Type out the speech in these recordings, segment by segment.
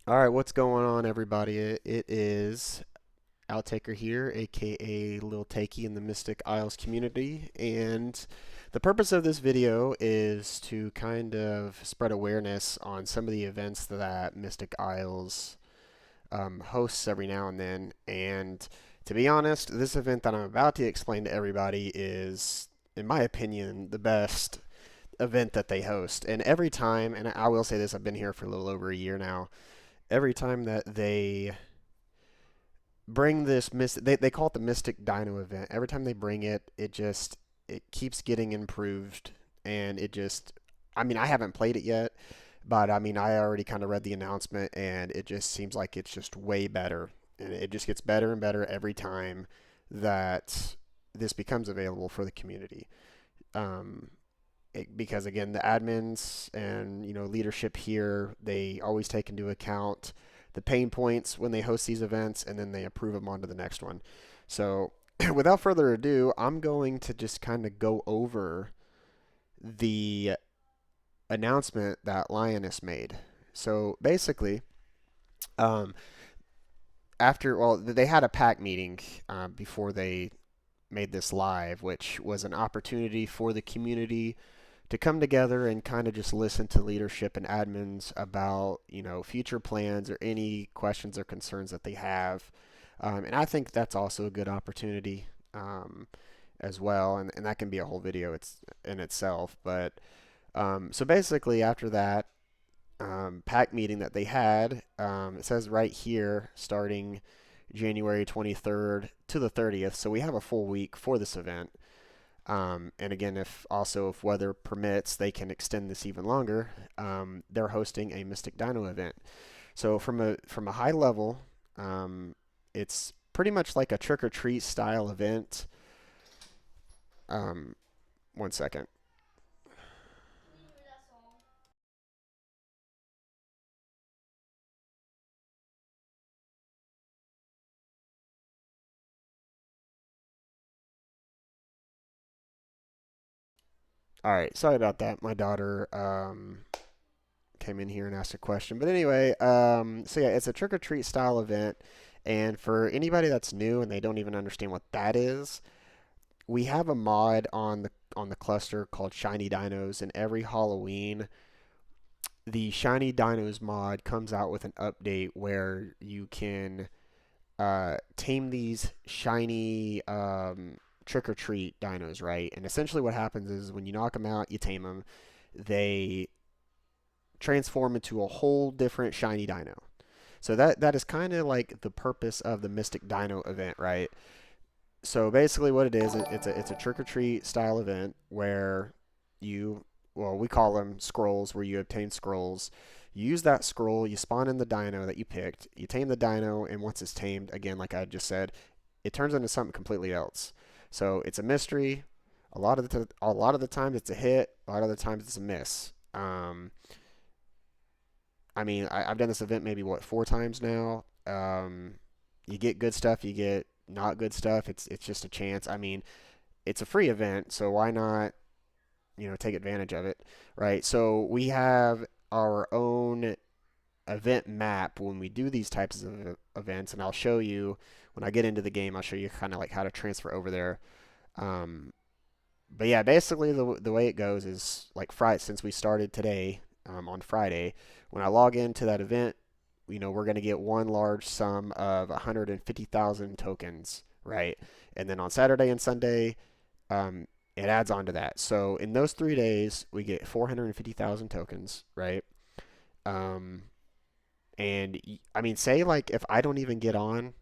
All right, what's going on, everybody? It is Outtaker here, aka Lil Takey in the Mystic Isles community, and the purpose of this video is to kind of spread awareness on some of the events that Mystic Isles hosts every now and then. And to be honest, this event that I'm about to explain to everybody is, in my opinion, the best event that they host. And every time, and I will say this, I've been here for a little over a year now. Every time that they bring this they call it the Mystic Dino event. Every time they bring it, it keeps getting improved, and it just, I mean, I haven't played it yet, but I mean, I already kind of read the announcement, and it just seems like it's just way better, and it just gets better and better every time that this becomes available for the community. Um, because again, the admins and leadership here, they always take into account the pain points when they host these events, and then they approve them onto the next one. So without further ado, I'm going to just kind of go over the announcement that Lioness made. So basically, um, they had a pack meeting before they made this live, which was an opportunity for the community to come together and kind of just listen to leadership and admins about future plans or any questions or concerns that they have. And I think that's also a good opportunity as well, and that can be a whole video in itself. But so basically, after that pack meeting that they had, it says right here, starting January 23rd to the 30th. So we have a full week for this event. And again, if weather permits, they can extend this even longer. They're hosting a Mystic Dino event. So from a high level, it's pretty much like a trick or treat style event. Um, one second. All right, sorry about that. My daughter came in here and asked a question. But anyway, so yeah, it's a trick or treat style event. And for anybody that's new and they don't even understand what that is, we have a mod on the cluster called Shiny Dinos, and every Halloween, the Shiny Dinos mod comes out with an update where you can tame these shiny trick or treat dinos, right? And essentially, what happens is when you knock them out, you tame them, they transform into a whole different shiny dino. So that is kind of like the purpose of the Mystic Dino event, right? So basically, what it is, it's a trick or treat style event where you, well, we call them scrolls, where you obtain scrolls. You use that scroll, you spawn in the dino that you picked, you tame the dino, and once it's tamed, again, like I just said, it turns into something completely else. So it's a mystery. A lot of the times it's a hit. A lot of the times it's a miss. I mean, I've done this event maybe what 4 times now. You get good stuff, you get not good stuff. It's just a chance. I mean, it's a free event, so why not take advantage of it, right? So we have our own event map when we do these types of events, and I'll show you when I get into the game. I'll show you kind of like how to transfer over there. Um, but yeah, basically the way it goes is like Friday, since we started today on Friday, when I log into that event, we're going to get one large sum of 150,000 tokens, right? And then on Saturday and Sunday, it adds on to that. So in those 3 days, we get 450,000 tokens, right? Um, and I mean, say like if I don't even get on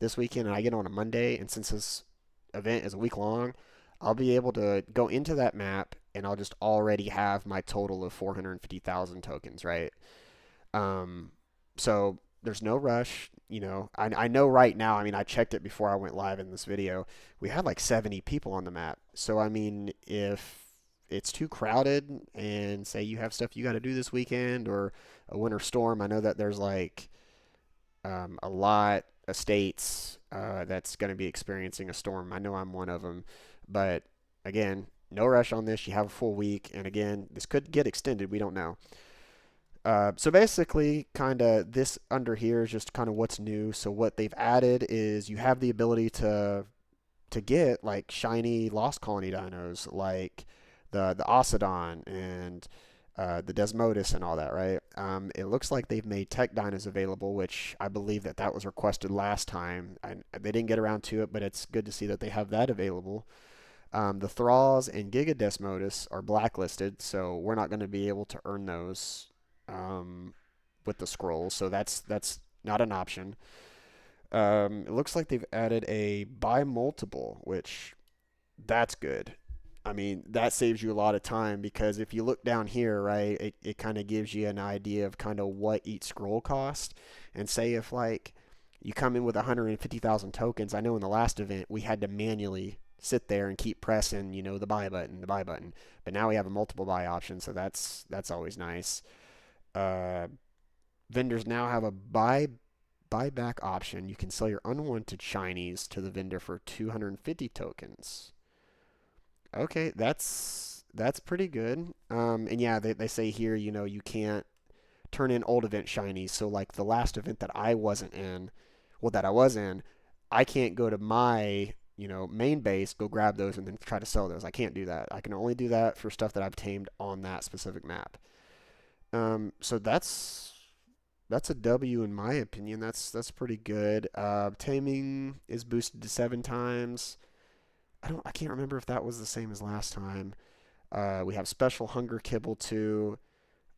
this weekend and I get on a Monday, and since this event is a week long, I'll be able to go into that map and I'll just already have my total of 450,000 tokens, right? Um, so there's no rush. I know right now, I mean, I checked it before I went live in this video. We had like 70 people on the map. So, I mean, if it's too crowded and say you have stuff you got to do this weekend or a winter storm, I know that there's like a lot of states that's going to be experiencing a storm. I know I'm one of them. But again, no rush on this. You have a full week. And again, this could get extended. We don't know. So basically, kind of this under here is just kind of what's new. So what they've added is you have the ability to get like shiny Lost Colony dinos, like the Osidon and the Desmodus and all that, right? It looks like they've made tech dinos available, which I believe that that was requested last time. They didn't get around to it, but it's good to see that they have that available. The Thralls and Giga Desmodus are blacklisted, so we're not going to be able to earn those um, with the scrolls. So that's not an option. It looks like they've added a buy multiple, which that's good. I mean, that saves you a lot of time because if you look down here, right, it kind of gives you an idea of kind of what each scroll cost. And say if like you come in with 150,000 tokens, I know in the last event we had to manually sit there and keep pressing, the buy button, the buy button. But now we have a multiple buy option, so that's always nice. Uh, Vendors now have a buyback option. You can sell your unwanted shinies to the vendor for 250 tokens. Okay, that's pretty good. And yeah, they say here, you can't turn in old event shinies. So like the last event that I wasn't in, well, that I was in, I can't go to my, main base, go grab those and then try to sell those. I can't do that. I can only do that for stuff that I've tamed on that specific map. So that's a W in my opinion. That's pretty good. Taming is boosted to 7 times. I can't remember if that was the same as last time. We have special hunger kibble too.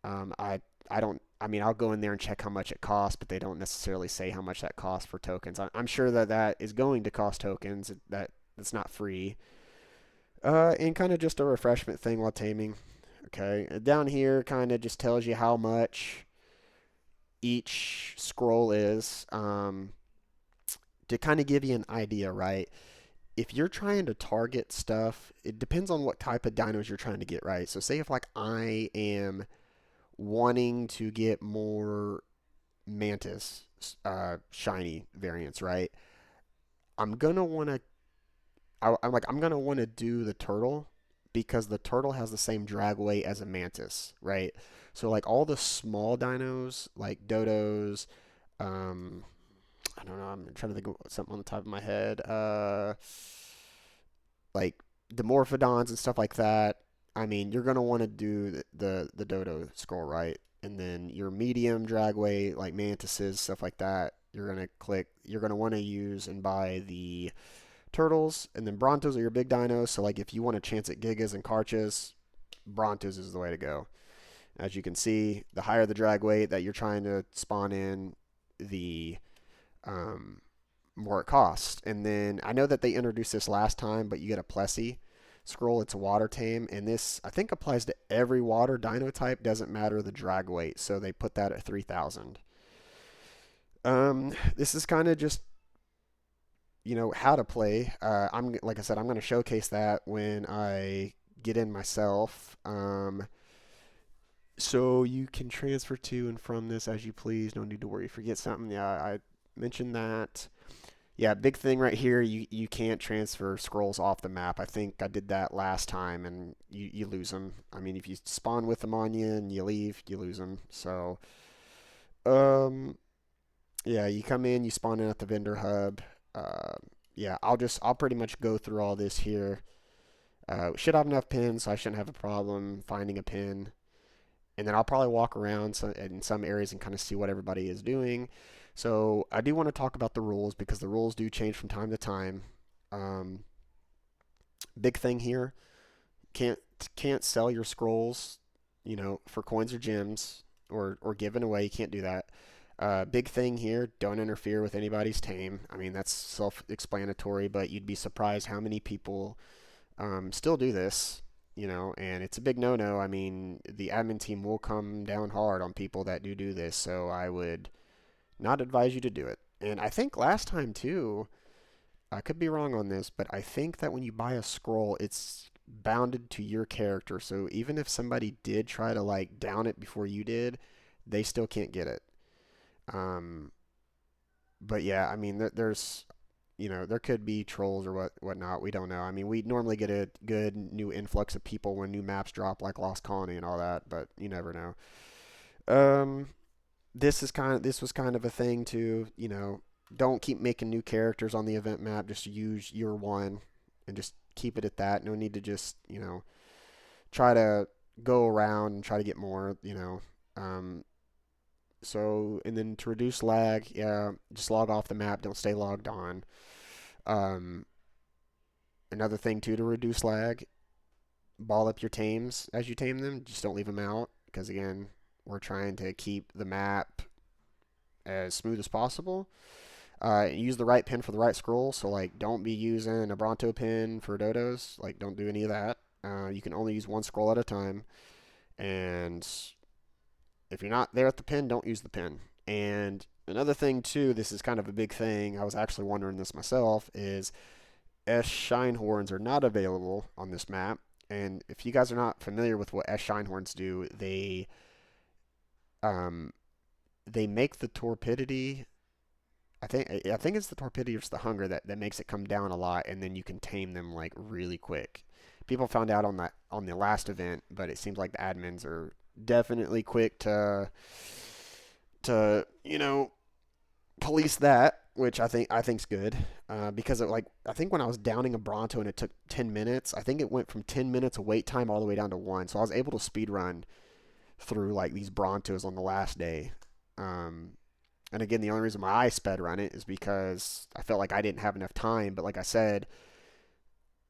Um, I I don't. I mean, I'll go in there and check how much it costs, but they don't necessarily say how much that costs for tokens. I'm sure that that is going to cost tokens. That's not free. And kind of just a refreshment thing while taming. Okay, down here kind of just tells you how much each scroll is. To kind of give you an idea, right? If you're trying to target stuff, it depends on what type of dinos you're trying to get, right? So say if like I am wanting to get more mantis shiny variants, right? I'm gonna want to. I'm gonna want to do the turtle because the turtle has the same drag weight as a mantis, right? So like all the small dinos, like dodos, um, I don't know. I'm trying to think of something on the top of my head. Like the morphodons and stuff like that. I mean, you're gonna want to do the dodo scroll, right? And then your medium drag weight, like mantises, stuff like that. You're gonna want to use and buy the turtles, and then brontos are your big dinos. So like if you want a chance at gigas and karchas, brontos is the way to go. As you can see, the higher the drag weight that you're trying to spawn in, the um, more it costs. And then I know that they introduced this last time, but you get a Plessy scroll. It's a water tame, and this I think applies to every water dino type. Doesn't matter the drag weight, so they put that at 3,000. This is kind of just how to play. I'm like I said, I'm going to showcase that when I get in myself. So you can transfer to and from this as you please. No need to worry. Forget something. Yeah, I mentioned that. Yeah, big thing right here. You can't transfer scrolls off the map. I think I did that last time, and you lose them. I mean, if you spawn with them on you and you leave, you lose them. So, um, yeah, you come in, you spawn in at the vendor hub. Uh, yeah, I'll pretty much go through all this here. Should have enough pins, so I shouldn't have a problem finding a pin. And then I'll probably walk around in some areas and kind of see what everybody is doing. So I do want to talk about the rules because the rules do change from time to time. Um, Big thing here: can't can't sell your scrolls, for coins or gems or given away. You can't do that. Big thing here: don't interfere with anybody's tame. I mean that's self-explanatory, but you'd be surprised how many people still do this. And it's a big no-no. I mean, the admin team will come down hard on people that do this, so I would not advise you to do it. And I think last time too, I could be wrong on this, but I think that when you buy a scroll, it's bounded to your character. So even if somebody did try to like down it before you did, they still can't get it. Um, but yeah, I mean, there's there could be trolls or whatnot. We don't know. I mean, we normally get a good new influx of people when new maps drop, like Lost Colony and all that, but you never know. Um, this was kind of a thing to, don't keep making new characters on the event map. Just use your one and just keep it at that. No need to just, try to go around and try to get more. Um, and then to reduce lag, yeah, just log off the map. Don't stay logged on. Um, Another thing too to reduce lag, ball up your tames as you tame them. Just don't leave them out because again, we're trying to keep the map as smooth as possible. Use the right pin for the right scroll. So like, don't be using a Bronto pin for dodos. Like, don't do any of that. You can only use one scroll at a time. And if you're not there at the pin, don't use the pin. And another thing too, this is kind of a big thing. I was actually wondering this myself. Is S Shinehorns are not available on this map. And if you guys are not familiar with what S Shinehorns do, um, they make the torpidity. I think it's the torpidity or it's the hunger that makes it come down a lot, and then you can tame them like really quick. People found out on the last event, but it seems like the admins are definitely quick to police that, which I think's good. Because I think when I was downing a Bronto and it took 10 minutes, I think it went from 10 minutes of wait time all the way down to one. So I was able to speed run through like these Brontos on the last day. Um, and again, the only reason why I sped run it is because I felt like I didn't have enough time. But like I said,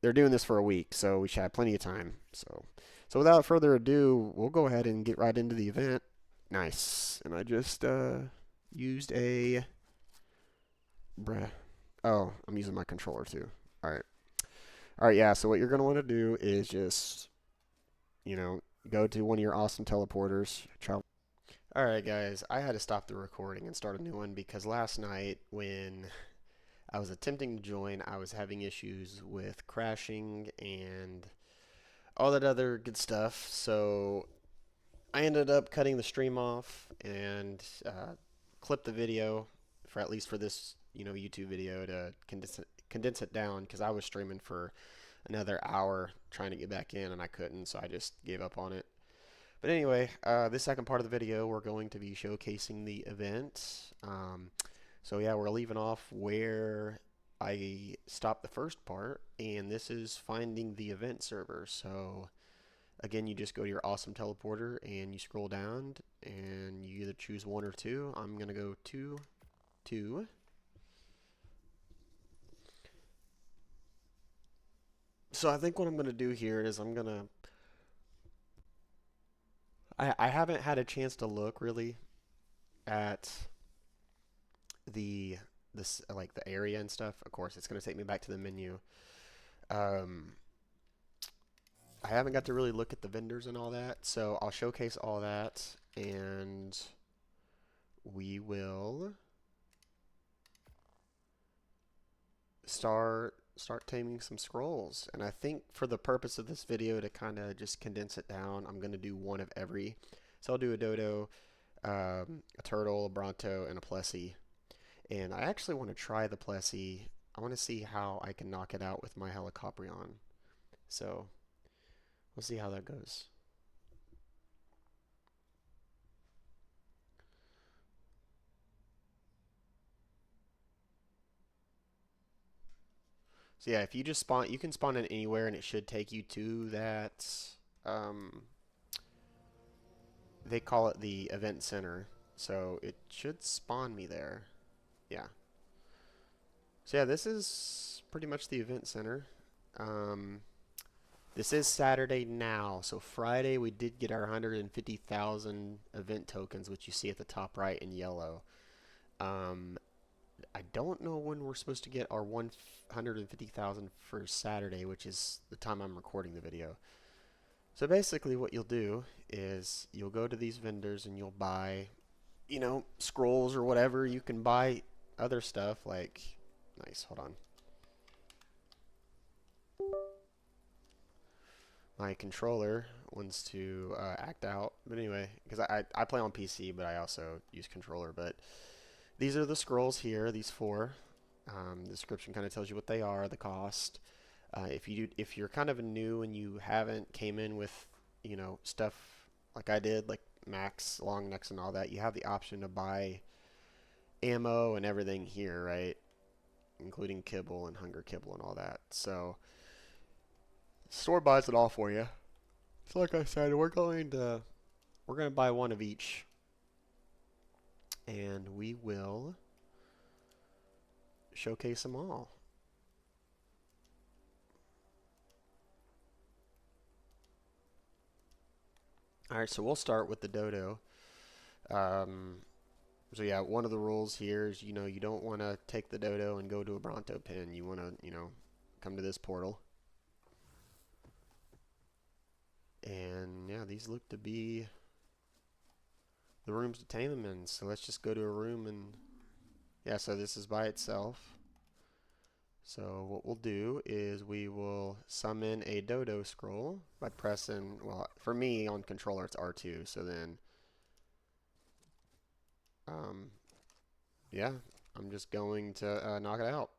they're doing this for a week, so we should have plenty of time. So without further ado, we'll go ahead and get right into the event. Nice. And I just used a bruh. Oh, I'm using my controller too. All right. All right, yeah. So what you're going to want to do is just, you know, go to one of your awesome teleporters. Travel. All right, guys. I had to stop the recording and start a new one because last night when I was attempting to join, I was having issues with crashing and all that other good stuff. So I ended up cutting the stream off and clipped the video for at least for this YouTube video to condense it down because I was streaming for another hour trying to get back in and I couldn't, so I just gave up on it. But anyway, this second part of the video we're going to be showcasing the event. So yeah, we're leaving off where I stopped the first part, and this is finding the event server. So again, you just go to your awesome teleporter and you scroll down and you either choose one or two. I'm gonna go two, two. So I think what I'm gonna do here is I haven't had a chance to look really at the this like the area and stuff. Of course, it's gonna take me back to the menu. Um, I haven't got to really look at the vendors and all that, so I'll showcase all that, and we will start taming some scrolls. And I think for the purpose of this video, to kind of just condense it down, I'm going to do one of every. So I'll do a dodo, a turtle, a bronto, and a plessy. And I actually want to try the plessy. I want to see how I can knock it out with my helicoprion. So we'll see how that goes. So yeah, if you just spawn, you can spawn in anywhere, and it should take you to that. Um, they call it the event center, so it should spawn me there. Yeah. So yeah, this is pretty much the event center. Um, this is Saturday now, so Friday we did get our 150,000 event tokens, which you see at the top right in yellow. Um, I don't know when we're supposed to get our 150,000 for Saturday, which is the time I'm recording the video. So basically what you'll do is you'll go to these vendors and you'll buy, scrolls or whatever. You can buy other stuff like, nice, hold on. My controller wants to act out, but anyway, because I play on PC, but I also use controller. But these are the scrolls here, these four. The description kind of tells you what they are, the cost. If you're kind of new and you haven't came in with stuff like I did, like max long necks and all that, you have the option to buy ammo and everything here, right? Including kibble and hunger kibble and all that. So store buys it all for you. So like I said, we're gonna buy one of each, and we will showcase them all. All right, so we'll start with the dodo. Um, so yeah, one of the rules here is you don't want to take the dodo and go to a Bronto pen. You want to come to this portal. And yeah, these look to be the rooms to tame them in. So let's just go to a room and yeah, so this is by itself. So what we'll do is we will summon a dodo scroll by pressing, well, for me on controller it's R2. So then, yeah, I'm just going to knock it out.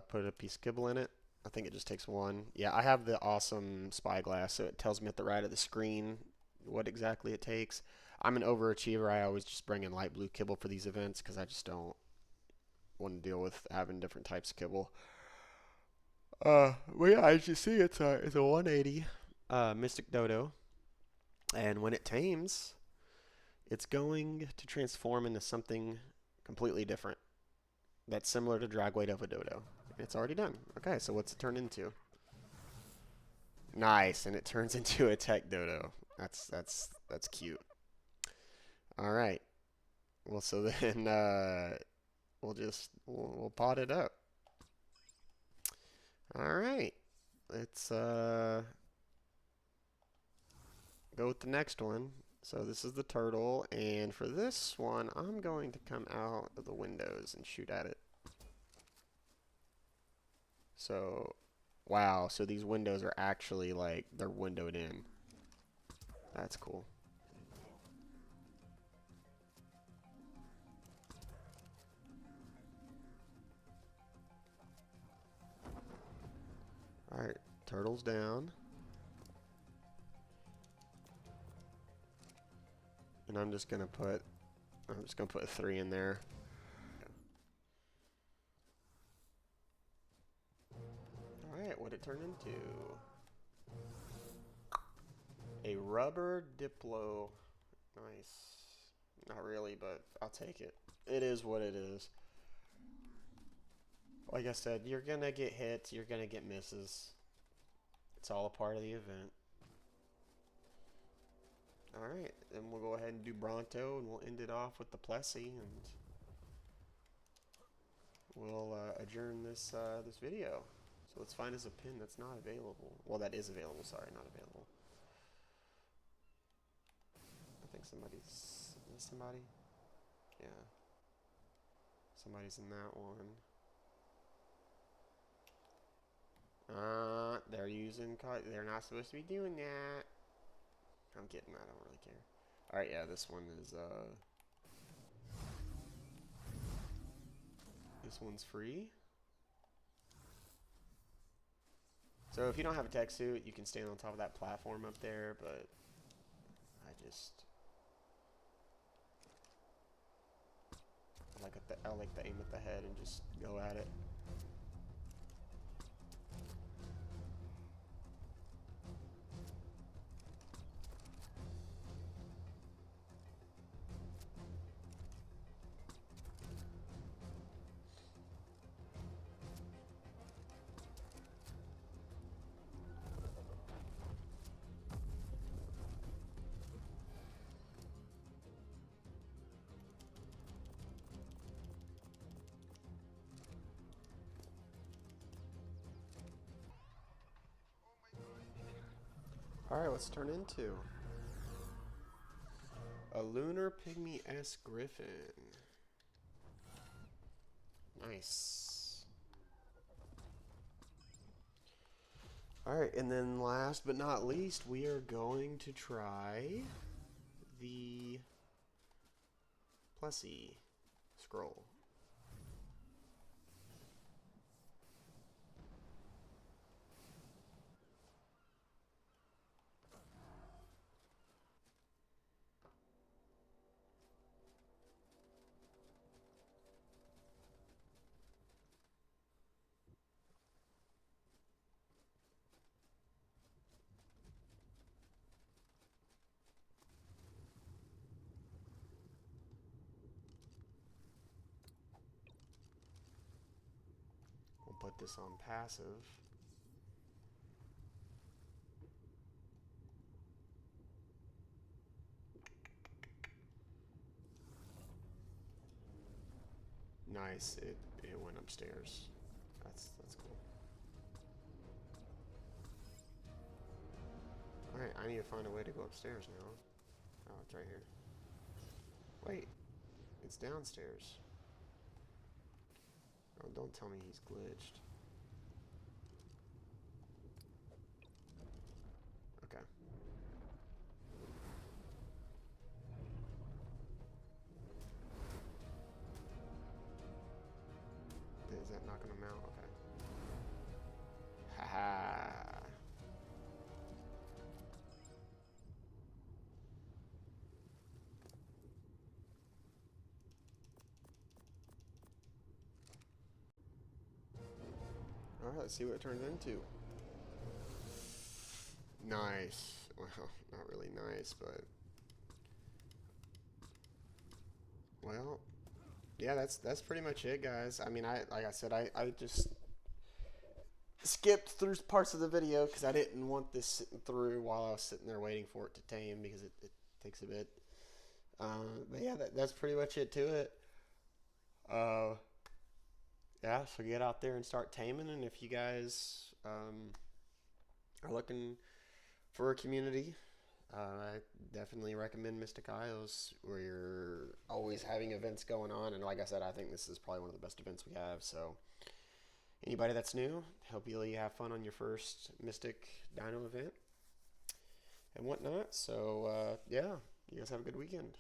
Put a piece of kibble in it. I think it just takes one. Yeah, I have the awesome spyglass, so it tells me at the right of the screen what exactly it takes. I'm an overachiever. I always just bring in light blue kibble for these events because I just don't want to deal with having different types of kibble. Well, yeah, as you see, it's a 180 Mystic Dodo, and when it tames, it's going to transform into something completely different. That's similar to drag weight of a dodo. It's already done. Okay, so what's it turn into? Nice, and it turns into a tech dodo. That's cute. All right. Well, so then we'll pot it up. All right. Let's go with the next one. So this is the turtle, and for this one, I'm going to come out of the windows and shoot at it. So, wow, so these windows are actually like, they're windowed in. That's cool. Alright, turtle's down. And I'm just gonna put a 3 in there. Alright, what'd it turn into? A rubber Diplo. Nice. Not really, but I'll take it. It is what it is. Like I said, you're gonna get hits, you're gonna get misses. It's all a part of the event. Alright, then we'll go ahead and do Bronto, and we'll end it off with the Plessy, and we'll adjourn this video. So let's find us a pin that's not available. Well, that is available, sorry, not available. I think is somebody? Yeah. Somebody's in that one. They're not supposed to be doing that. I'm kidding, I don't really care. Alright, yeah, this one is, this one's free. So if you don't have a tech suit, you can stand on top of that platform up there, but I like the aim at the head and just go at it. Alright, let's turn into a Lunar Pygmy S Griffin. Nice. Alright, and then last but not least, we are going to try the Plessy scroll. put this on passive. Nice, it went upstairs. That's cool. Alright, I need to find a way to go upstairs now. Oh, it's right here. Wait, it's downstairs. Oh, don't tell me he's glitched. Okay. Is that knocking him out? Okay. Haha. Alright, let's see what it turns into. Nice. Well, not really nice, but... Well, yeah, that's pretty much it, guys. I mean, like I said, I just skipped through parts of the video because I didn't want this sitting through while I was sitting there waiting for it to tame because it takes a bit. But yeah, that's pretty much it to it. Yeah, so get out there and start taming. And if you guys are looking for a community, I definitely recommend Mystic Isles, where you're always having events going on. And like I said, I think this is probably one of the best events we have. So anybody that's new, hope you have fun on your first Mystic Dino event and whatnot. So yeah, you guys have a good weekend.